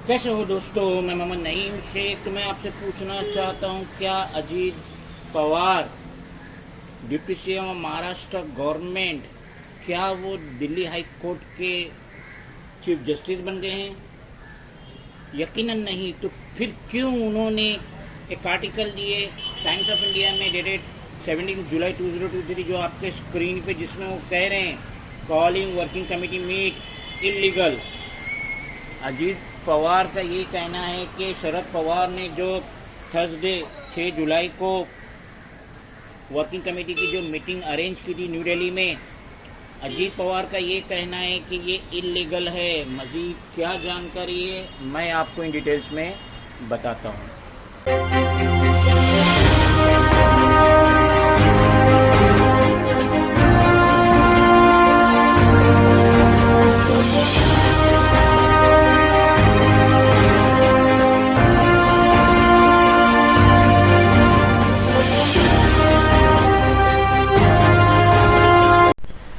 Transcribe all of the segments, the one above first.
कैसे हो दोस्तों, मैं मोहम्मद नईम शेख। मैं आपसे पूछना चाहता हूं, क्या Ajit Pawar deputy CM Maharashtra government, क्या वो दिल्ली हाई कोर्ट के चीफ जस्टिस बन गए हैं? यकीनन नहीं। तो फिर क्यों उन्होंने एक आर्टिकल दिए टाइम्स ऑफ इंडिया में डेटेड 17 जुलाई 2023, जो आपके स्क्रीन पे, जिसमें वो कह रहे हैं calling working committee meet illegal. Ajit Pawar का ये कहना है कि शरद पवार ने जो थर्सडे 6 जुलाई को वर्किंग कमेटी की जो मीटिंग अरेंज की थी न्यू दिल्ली में, अजीत पवार का ये कहना है कि ये इलीगल है। मजीद क्या जानकारी है मैं आपको इन डिटेल्स में बताता हूँ।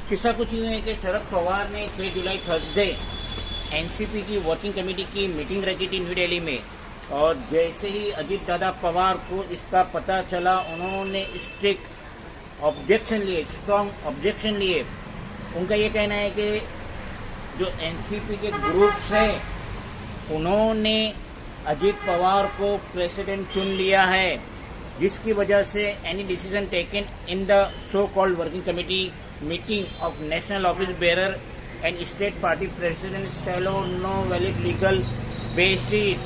किस्सा कुछ यूँ है कि शरद पवार ने 6 जुलाई थर्सडे एनसीपी की वर्किंग कमेटी की मीटिंग रखी थी न्यू दिल्ली में, और जैसे ही अजीत दादा पवार को इसका पता चला, उन्होंने स्ट्रिक्ट ऑब्जेक्शन लिए, स्ट्रॉन्ग ऑब्जेक्शन लिए। उनका ये कहना है कि जो एनसीपी के ग्रुप्स हैं, उन्होंने अजीत पवार को प्रेसिडेंट चुन लिया है, जिसकी वजह से any decision taken in the so called working committee meeting of national office bearer and state party president shall have no valid legal basis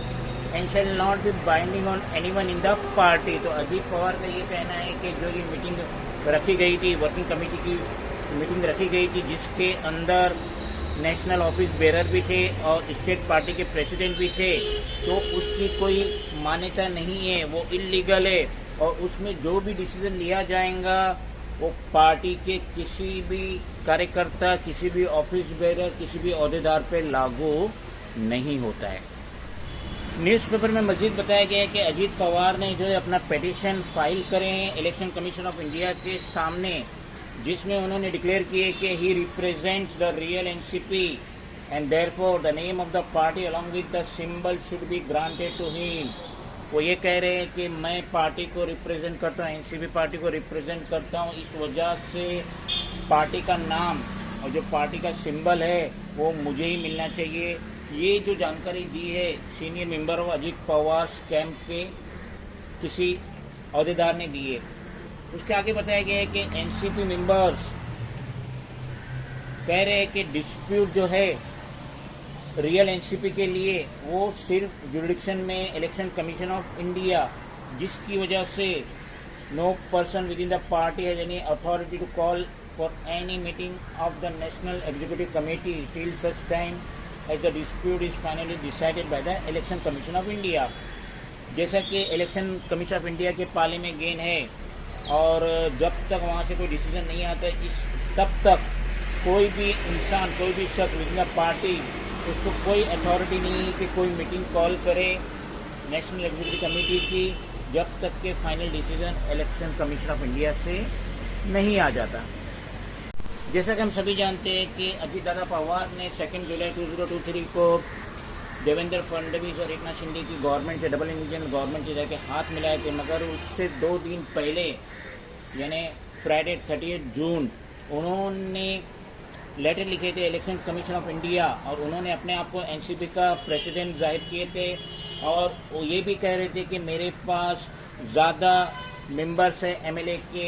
and shall not be binding on anyone in the party। तो अजीत पवार का ये कहना है कि जो ये meeting रखी गई थी, वर्किंग कमेटी की मीटिंग रखी गई थी, जिसके अंदर नेशनल ऑफिस बेरर भी थे और स्टेट पार्टी के प्रेसिडेंट भी थे, तो उसकी कोई मान्यता नहीं है, वो इलीगल है। और उसमें जो भी डिसीजन लिया जाएगा वो पार्टी के किसी भी कार्यकर्ता, किसी भी ऑफिस बेरर, किसी भी ओहदेदार पे लागू नहीं होता है। न्यूज़पेपर में मजीद बताया गया है कि अजीत पवार ने जो है अपना पिटीशन फाइल करे हैं इलेक्शन कमीशन ऑफ इंडिया के सामने, जिसमें उन्होंने डिक्लेयर किए कि he represents the real NCP and therefore the name of the party along with the symbol should be granted to him. वो ये कह रहे हैं कि मैं पार्टी को रिप्रेजेंट करता हूँ, एनसीपी पार्टी को रिप्रेजेंट करता हूँ, इस वजह से पार्टी का नाम और जो पार्टी का सिंबल है वो मुझे ही मिलना चाहिए। ये जो जानकारी दी है senior member of Ajit Pawar camp के किसी अहदेदार ने दी है। उसके आगे बताया गया है कि एनसीपी मेंबर्स कह रहे हैं कि डिस्प्यूट जो है रियल एनसीपी के लिए वो सिर्फ जुरिडिक्शन में इलेक्शन कमीशन ऑफ इंडिया, जिसकी वजह से no person within the party has any authority to call for any meeting of the national executive committee till such time as the dispute is finally decided by the Election commission of India. जैसा कि election commission of India के पाले में gain है, और जब तक वहाँ से कोई डिसीजन नहीं आता तब तक कोई भी इंसान, कोई भी शख्स विद इन द पार्टी, उसको कोई अथॉरिटी नहीं है कि कोई मीटिंग कॉल करे नेशनल एग्जीक्यूटिव कमेटी की, जब तक के final decision election commission of India से नहीं आ जाता। जैसा कि हम सभी जानते हैं कि अजीत दादा पवार ने 2 जुलाई 2023 को देवेंद्र फडणवीस और एकनाथ शिंदे की गवर्नमेंट से, डबल इंजन गवर्नमेंट से जाके हाथ मिलाए थे, मगर उससे 2 दिन पहले यानी फ्राइडे 30 जून उन्होंने लेटर लिखे थे इलेक्शन कमीशन ऑफ इंडिया, और उन्होंने अपने आप को एनसीपी का प्रेसिडेंट जाहिर किए थे, और वो ये भी कह रहे थे कि मेरे पास ज़्यादा मेंबर्स है एमएलए के,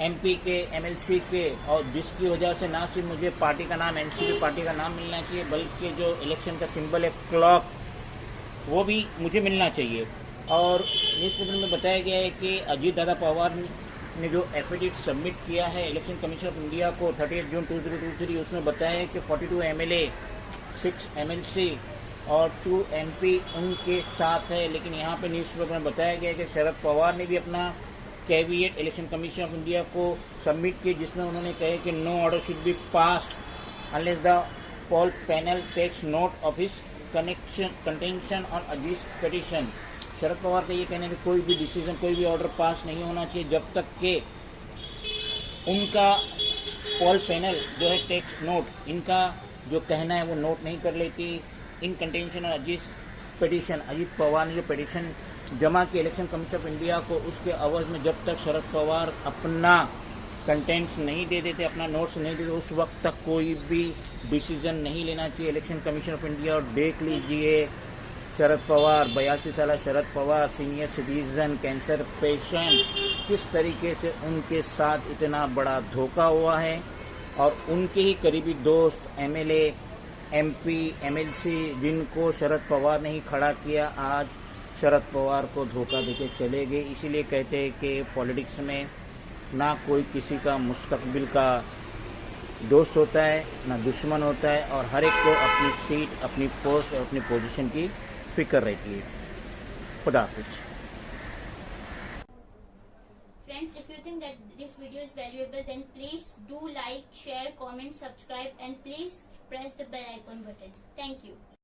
एमपी के, एमएलसी के, और जिसकी वजह से ना सिर्फ मुझे पार्टी का नाम, एनसीपी पार्टी का नाम मिलना चाहिए, बल्कि जो इलेक्शन का सिंबल है क्लॉक, वो भी मुझे मिलना चाहिए। और न्यूज़पेपर में बताया गया है कि अजीत दादा पवार ने जो एफिडेविट सबमिट किया है इलेक्शन कमीशन ऑफ इंडिया को 30 जून 2023, उसमें बताया है कि 42 एमएलए, 6 एमएलसी और 2 एमपी उनके साथ है। लेकिन यहाँ पे न्यूज़पेपर में बताया गया है कि शरद पवार ने भी अपना caveat election commission of India को सबमिट किया, जिसमें उन्होंने कहा कि no order should be passed unless the poll panel takes note of his contention on Ajit petition. Sharad Pawar का ये कहना है कि कोई भी डिसीजन, कोई भी ऑर्डर पास नहीं होना चाहिए जब तक कि उनका पोल पैनल जो है टेक्स नोट, इनका जो कहना है वो नोट नहीं कर लेती। इन कंटेंशन और अजीत पवार ने जो पिटीशन जमा की इलेक्शन कमीशन ऑफ इंडिया को, उसके अवध में जब तक शरद पवार अपना कंटेंट्स नहीं दे देते, अपना नोट्स नहीं देते, उस वक्त तक कोई भी डिसीजन नहीं लेना चाहिए इलेक्शन कमीशन ऑफ इंडिया। और देख लीजिए शरद पवार, 82 साल Sharad Pawar, senior citizen, cancer patient, किस तरीके से उनके साथ इतना बड़ा धोखा हुआ है। और उनके ही करीबी दोस्त एमएलए, एमपी, एमएलसी, जिनको शरद पवार ने ही खड़ा किया, आज शरद पवार को धोखा देके चले गए। इसीलिए कहते हैं कि पॉलिटिक्स में ना कोई किसी का मुस्तकबिल का दोस्त होता है, ना दुश्मन होता है, और हर एक को अपनी सीट, अपनी पोस्ट और अपनी पोजीशन की फिक्र रहती है। खुदा हाफिज। Friends, if you think that this video is valuable, then please do like, share, comment, subscribe, and please press the bell icon button. Thank you.